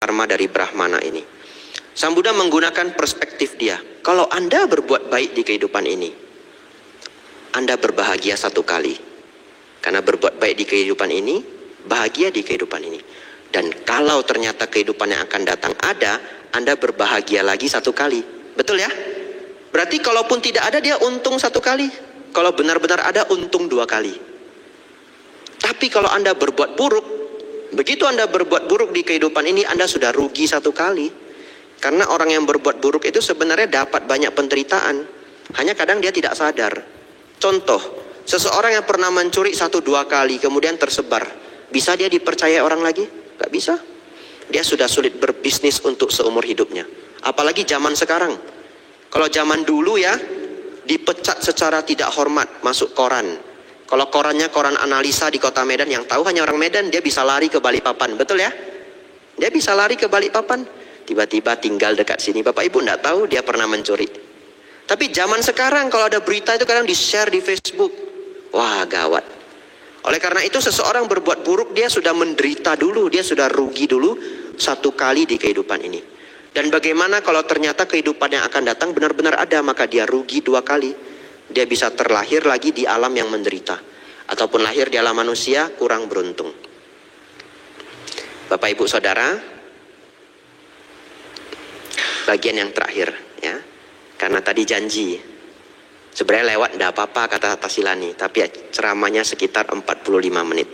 karma dari Brahmana ini. Sang Buddha menggunakan perspektif dia. Kalau Anda berbuat baik di kehidupan ini, Anda berbahagia satu kali. Karena berbuat baik di kehidupan ini, bahagia di kehidupan ini. Dan kalau ternyata kehidupan yang akan datang ada, Anda berbahagia lagi satu kali. Betul ya? Berarti kalaupun tidak ada, dia untung satu kali. Kalau benar-benar ada, untung dua kali. Tapi kalau Anda berbuat buruk, begitu Anda berbuat buruk di kehidupan ini, Anda sudah rugi satu kali. Karena orang yang berbuat buruk itu sebenarnya dapat banyak penderitaan. Hanya kadang dia tidak sadar. Contoh, seseorang yang pernah mencuri 1-2 kali kemudian tersebar, bisa dia dipercaya orang lagi? Gak bisa. Dia sudah sulit berbisnis untuk seumur hidupnya. Apalagi zaman sekarang. Kalau zaman dulu ya, dipecat secara tidak hormat, masuk koran. Kalau korannya koran analisa di kota Medan, yang tahu hanya orang Medan, dia bisa lari ke Balikpapan. Betul ya? Dia bisa lari ke Balikpapan. Tiba-tiba tinggal dekat sini. Bapak Ibu enggak tahu dia pernah mencuri. Tapi zaman sekarang kalau ada berita itu kadang di-share di Facebook. Wah, gawat. Oleh karena itu seseorang berbuat buruk, dia sudah menderita dulu. Dia sudah rugi dulu satu kali di kehidupan ini. Dan bagaimana kalau ternyata kehidupan yang akan datang benar-benar ada, maka dia rugi 2 kali. Dia bisa terlahir lagi di alam yang menderita. Ataupun lahir di alam manusia kurang beruntung. Bapak Ibu Saudara, bagian yang terakhir ya, karena tadi janji sebenarnya lewat tidak apa-apa kata Tasilani, tapi ceramahnya sekitar 45 menit.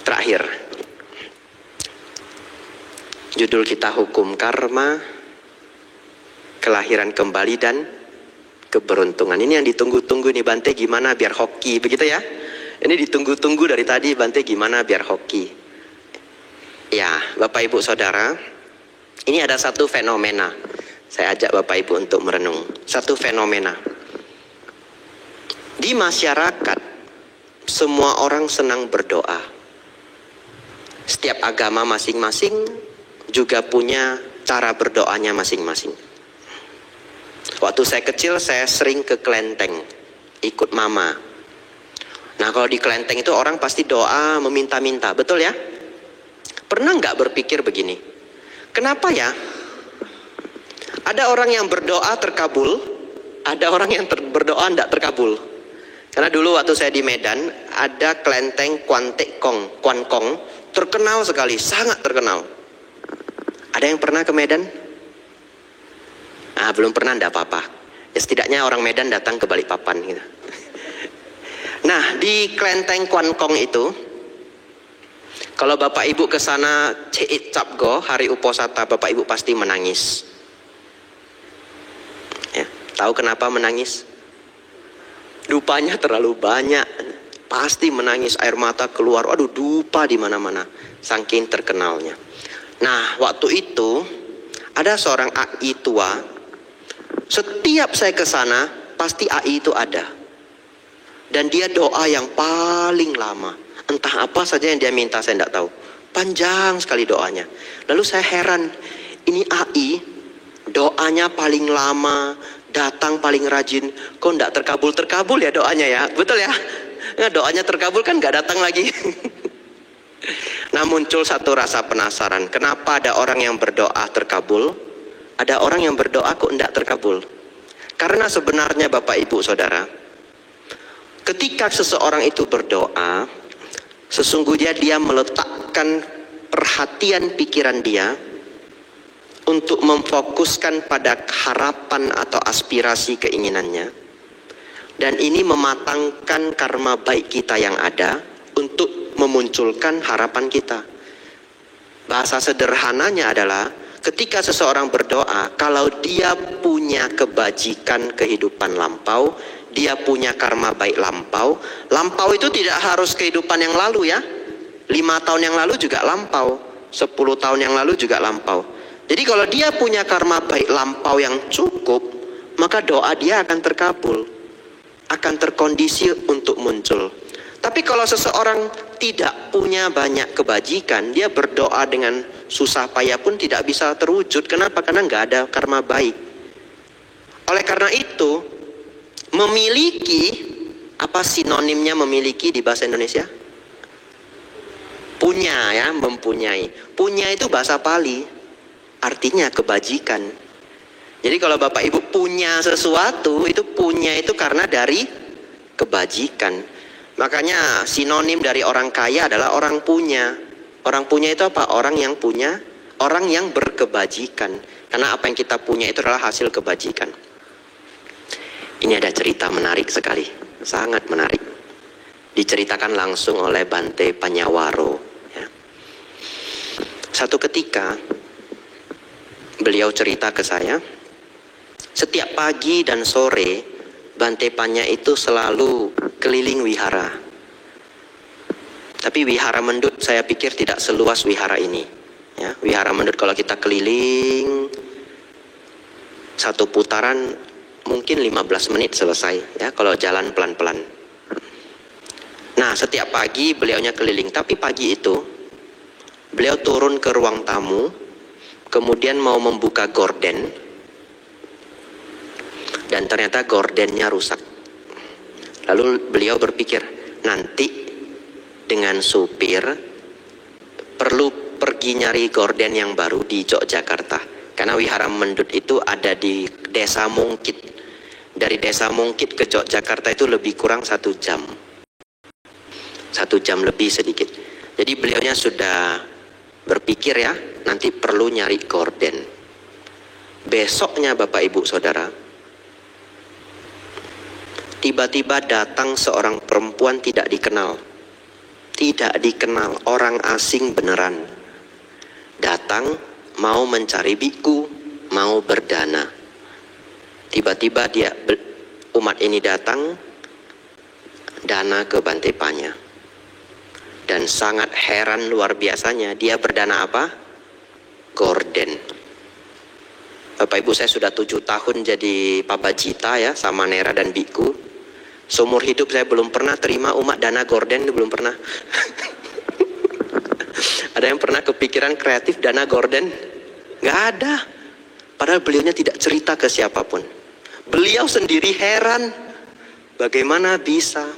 Terakhir, judul kita hukum karma, kelahiran kembali dan keberuntungan. Ini yang ditunggu-tunggu nih, Bante gimana biar hoki, begitu ya? Ini ditunggu-tunggu dari tadi, Bante gimana biar hoki. Ya, Bapak Ibu Saudara, ini ada satu fenomena. Saya ajak Bapak Ibu untuk merenung. Satu fenomena. Di masyarakat, semua orang senang berdoa. Setiap agama masing-masing juga punya cara berdoanya masing-masing. Waktu saya kecil, saya sering ke kelenteng, ikut mama. Nah, kalau di kelenteng itu orang pasti doa meminta-minta, betul ya? Pernah nggak berpikir begini? Kenapa ya? Ada orang yang berdoa terkabul, ada orang yang berdoa tidak terkabul. Karena dulu waktu saya di Medan, ada kelenteng Kuan Kong, terkenal sekali, sangat terkenal. Ada yang pernah ke Medan? Ah, belum pernah, tidak apa-apa. Ya, setidaknya orang Medan datang ke Balikpapan gitu. Nah, di kelenteng Kuan Kong itu, kalau Bapak Ibu ke sana Ceit Capgo, hari Uposata, Bapak Ibu pasti menangis. Ya, tahu kenapa menangis? Dupanya terlalu banyak. Pasti menangis, air mata keluar. Aduh, dupa di mana-mana. Saking terkenalnya. Nah, waktu itu ada seorang AI tua. Setiap saya ke sana, pasti AI itu ada. Dan dia doa yang paling lama. Entah apa saja yang dia minta, saya tidak tahu. Panjang sekali doanya. Lalu saya heran, ini AI doanya paling lama, datang paling rajin, kok tidak terkabul-terkabul ya doanya ya? Betul ya? Nah, doanya terkabul kan nggak datang lagi. Nah, muncul satu rasa penasaran, kenapa ada orang yang berdoa terkabul, ada orang yang berdoa kok tidak terkabul? Karena sebenarnya Bapak Ibu Saudara, ketika seseorang itu berdoa, sesungguhnya dia meletakkan perhatian pikiran dia untuk memfokuskan pada harapan atau aspirasi keinginannya. Dan ini mematangkan karma baik kita yang ada untuk memunculkan harapan kita. Bahasa sederhananya adalah ketika seseorang berdoa, kalau dia punya kebajikan kehidupan lampau, dia punya karma baik lampau. Lampau itu tidak harus kehidupan yang lalu ya. 5 tahun yang lalu juga lampau. 10 tahun yang lalu juga lampau. Jadi kalau dia punya karma baik lampau yang cukup, maka doa dia akan terkabul. Akan terkondisi untuk muncul. Tapi kalau seseorang tidak punya banyak kebajikan, dia berdoa dengan susah payah pun tidak bisa terwujud. Kenapa? Karena nggak ada karma baik. Oleh karena itu, memiliki, apa sinonimnya memiliki di bahasa Indonesia? Punya ya, mempunyai. Punya itu bahasa Pali, artinya kebajikan. Jadi kalau Bapak Ibu punya sesuatu, itu punya itu karena dari kebajikan. Makanya sinonim dari orang kaya adalah orang punya. Orang punya itu apa? Orang yang punya, orang yang berkebajikan. Karena apa yang kita punya itu adalah hasil kebajikan. Ini ada cerita menarik sekali, sangat menarik. Diceritakan langsung oleh Bante Panyawaro. Ya. Satu ketika beliau cerita ke saya, setiap pagi dan sore Bante Panya itu selalu keliling wihara. Tapi wihara Mendut saya pikir tidak seluas wihara ini. Ya, wihara Mendut kalau kita keliling satu putaran mungkin 15 menit selesai ya kalau jalan pelan-pelan. Nah, setiap pagi beliaunya keliling, tapi pagi itu beliau turun ke ruang tamu, kemudian mau membuka gorden, dan ternyata gordennya rusak. Lalu beliau berpikir, nanti dengan supir perlu pergi nyari gorden yang baru di Yogyakarta. Karena wihara Mendut itu ada di Desa Mungkit. Dari Desa Mungkit ke Yogyakarta itu lebih kurang 1 jam. 1 jam lebih sedikit. Jadi beliaunya sudah berpikir ya, nanti perlu nyari gorden. Besoknya Bapak Ibu Saudara, tiba-tiba datang seorang perempuan tidak dikenal. Tidak dikenal, orang asing beneran. Datang mau mencari biku, mau berdana. Tiba-tiba umat ini datang dana ke Bante Panya. Dan sangat heran luar biasanya, dia berdana apa? Gorden. Bapak Ibu, saya sudah 7 tahun jadi pabajita ya, sama Nera dan biku. Seumur hidup saya belum pernah terima umat dana gorden, belum pernah. Ada yang pernah kepikiran kreatif dana gorden? Gak ada. Padahal beliaunya tidak cerita ke siapapun. Beliau sendiri heran, bagaimana bisa?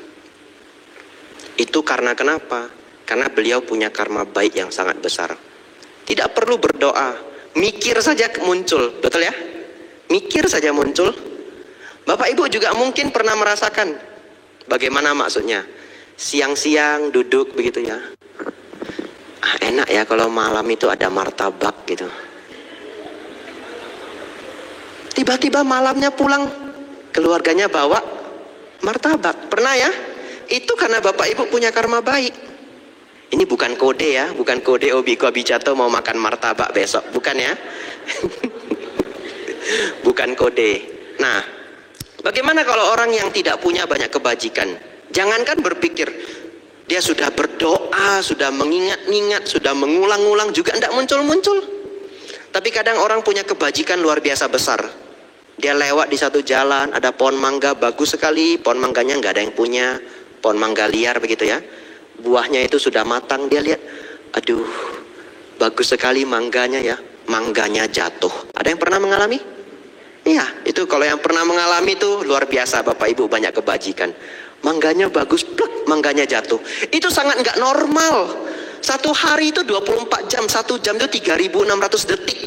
Itu karena kenapa? Karena beliau punya karma baik yang sangat besar. Tidak perlu berdoa, mikir saja muncul, betul ya? Mikir saja muncul. Bapak Ibu juga mungkin pernah merasakan, bagaimana maksudnya? Siang-siang duduk begitu ya. Enak ya kalau malam itu ada martabak gitu. Tiba-tiba malamnya pulang, keluarganya bawa martabak. Pernah ya? Itu karena Bapak Ibu punya karma baik. Ini bukan kode ya, bukan kode Obiko Abicato mau makan martabak besok, bukan ya? Bukan kode. Nah, bagaimana kalau orang yang tidak punya banyak kebajikan? Jangankan berpikir, dia sudah berdoa, sudah mengingat-ingat, sudah mengulang-ulang juga tidak muncul-muncul. Tapi kadang orang punya kebajikan luar biasa besar. Dia lewat di satu jalan, ada pohon mangga bagus sekali, pohon mangganya nggak ada yang punya, pohon mangga liar begitu ya. Buahnya itu sudah matang, dia lihat, aduh, bagus sekali mangganya ya, mangganya jatuh. Ada yang pernah mengalami? Iya, itu kalau yang pernah mengalami itu luar biasa Bapak Ibu, banyak kebajikan. Mangganya bagus, plek, mangganya jatuh. Itu sangat nggak normal. Satu hari itu 24 jam, 1 jam itu 3.600 detik.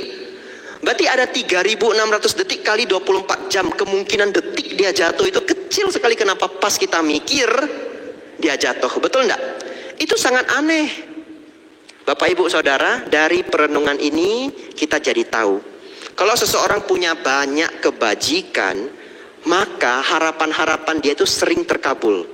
Berarti ada 3.600 detik kali 24 jam. Kemungkinan detik dia jatuh itu kecil sekali. Kenapa? Pas kita mikir, dia jatuh. Betul enggak? Itu sangat aneh. Bapak Ibu Saudara, dari perenungan ini kita jadi tahu. Kalau seseorang punya banyak kebajikan, maka harapan-harapan dia itu sering terkabul.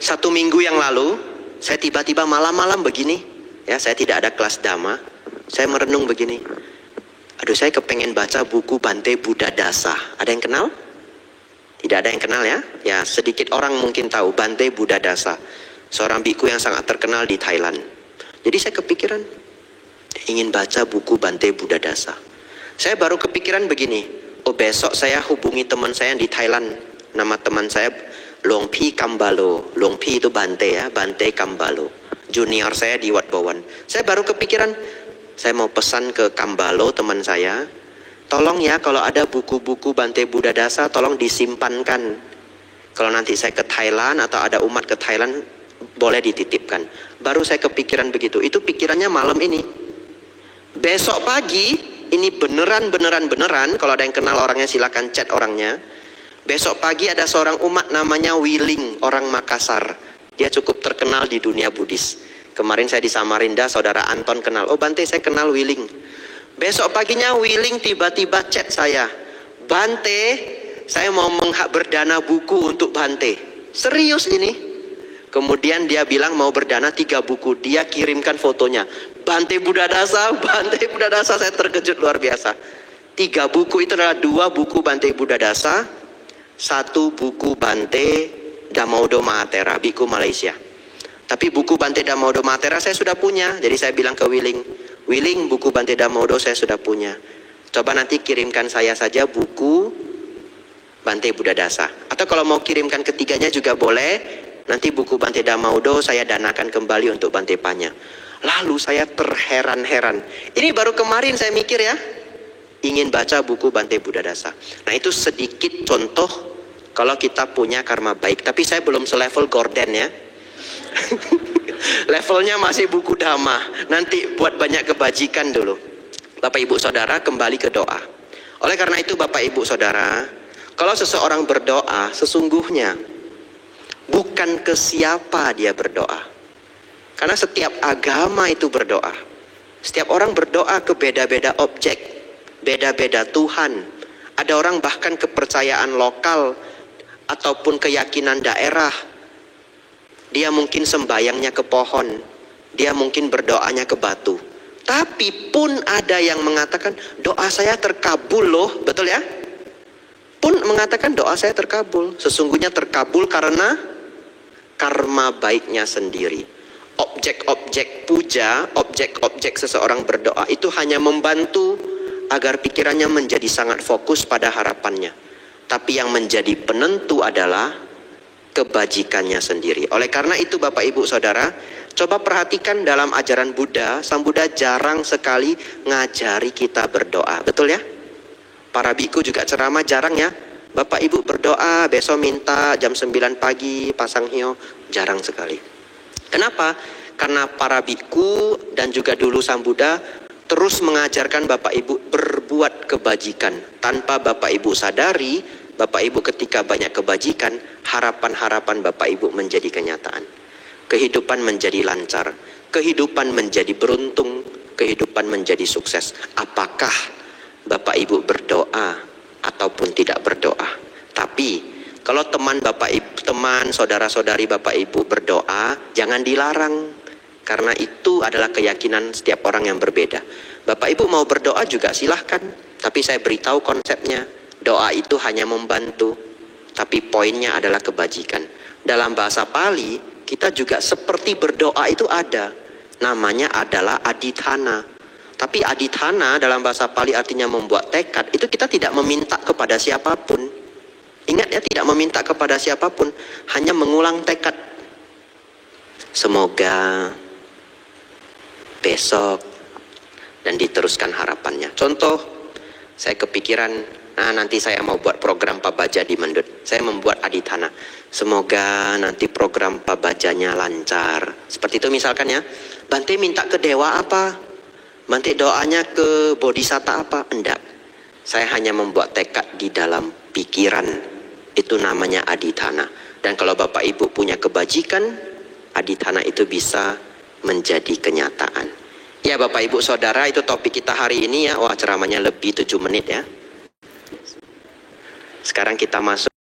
1 minggu yang lalu, saya tiba-tiba malam-malam begini. Ya, saya tidak ada kelas dhamma. Saya merenung begini. Aduh, saya kepengen baca buku Bante Buddha Dasa. Ada yang kenal? Tidak ada yang kenal ya? Ya, sedikit orang mungkin tahu Bante Buddha Dasa. Seorang biku yang sangat terkenal di Thailand. Jadi saya kepikiran ingin baca buku Bante Buddha Dasa. Saya baru kepikiran begini. Oh, besok saya hubungi teman saya yang di Thailand. Nama teman saya Luang Pi Kambalo. Luang Pi itu Bante ya, Bante Kambalo. Junior saya di Wat Bowen. Saya baru kepikiran, saya mau pesan ke Kambalo teman saya. Tolong ya kalau ada buku-buku Bante Buddha Dasa, tolong disimpankan. Kalau nanti saya ke Thailand atau ada umat ke Thailand, boleh dititipkan. Baru saya kepikiran begitu. Itu pikirannya malam ini. Besok pagi, ini beneran. Kalau ada yang kenal orangnya silakan chat orangnya. Besok pagi ada seorang umat namanya Wiling, orang Makassar. Dia cukup terkenal di dunia Buddhis. Kemarin saya di Samarinda, saudara Anton kenal. Oh Bante, saya kenal Wiling. Besok paginya Wiling tiba-tiba chat saya. Bante, saya mau berdana buku untuk Bante. Serius ini. Kemudian dia bilang mau berdana 3 buku. Dia kirimkan fotonya. Bante Buddhadasa, saya terkejut luar biasa. 3 buku itu adalah 2 buku Bante Buddhadasa, 1 buku Bante Damodo Mahatera, Biku Malaysia. Tapi buku Bante Damodo Mahatera saya sudah punya. Jadi saya bilang ke Wiling, Wiling, buku Bante Damodo saya sudah punya. Coba nanti kirimkan saya saja buku Bante Buddhadasa. Atau kalau mau kirimkan ketiganya juga boleh. Nanti buku Bante Damodo saya danakan kembali untuk Bante Panya. Lalu saya terheran-heran. Ini baru kemarin saya mikir ya. Ingin baca buku Bante Buddhadasa. Nah itu sedikit contoh kalau kita punya karma baik. Tapi saya belum selevel Gordon ya. Levelnya masih buku Dhamma. Nanti buat banyak kebajikan dulu. Bapak Ibu Saudara kembali ke doa. Oleh karena itu Bapak Ibu Saudara, kalau seseorang berdoa sesungguhnya bukan ke siapa dia berdoa. Karena setiap agama itu berdoa. Setiap orang berdoa ke beda-beda objek, beda-beda Tuhan. Ada orang bahkan kepercayaan lokal ataupun keyakinan daerah. Dia mungkin sembayangnya ke pohon, dia mungkin berdoanya ke batu. Tapi pun ada yang mengatakan doa saya terkabul loh, betul ya? Pun mengatakan doa saya terkabul. Sesungguhnya terkabul karena karma baiknya sendiri. Objek-objek puja, objek-objek seseorang berdoa itu hanya membantu agar pikirannya menjadi sangat fokus pada harapannya. Tapi yang menjadi penentu adalah kebajikannya sendiri. Oleh karena itu Bapak Ibu Saudara, coba perhatikan dalam ajaran Buddha, Sang Buddha jarang sekali ngajari kita berdoa. Betul ya? Para biku juga ceramah jarang ya. Bapak Ibu berdoa besok minta jam 9 pagi pasang hio, jarang sekali. Kenapa? Karena para biku dan juga dulu Sang Buddha terus mengajarkan Bapak Ibu berbuat kebajikan. Tanpa Bapak Ibu sadari, Bapak Ibu ketika banyak kebajikan, harapan-harapan Bapak Ibu menjadi kenyataan. Kehidupan menjadi lancar, kehidupan menjadi beruntung, kehidupan menjadi sukses. Apakah Bapak Ibu berdoa ataupun tidak berdoa? Tapi kalau teman Bapak Ibu, teman saudara-saudari Bapak Ibu berdoa, jangan dilarang, karena itu adalah keyakinan setiap orang yang berbeda. Bapak Ibu mau berdoa juga silahkan, tapi saya beritahu konsepnya. Doa itu hanya membantu, tapi poinnya adalah kebajikan. Dalam bahasa Pali kita juga seperti berdoa itu ada, namanya adalah adithana. Tapi adithana dalam bahasa Pali artinya membuat tekad. Itu kita tidak meminta kepada siapapun. Ingat ya, tidak meminta kepada siapapun, hanya mengulang tekad. Semoga besok, dan diteruskan harapannya. Contoh, saya kepikiran, nanti saya mau buat program Pabaja di Mendut. Saya membuat adithana. Semoga nanti program Pabajanya lancar. Seperti itu misalkan ya. Bante minta ke dewa apa? Bante doanya ke bodhisatta apa? Enggak. Saya hanya membuat tekad di dalam pikiran. Itu namanya adithana. Dan kalau Bapak Ibu punya kebajikan, adithana itu bisa menjadi kenyataan. Ya Bapak Ibu Saudara, itu topik kita hari ini ya. Wah ceramahnya lebih 7 menit ya. Sekarang kita masuk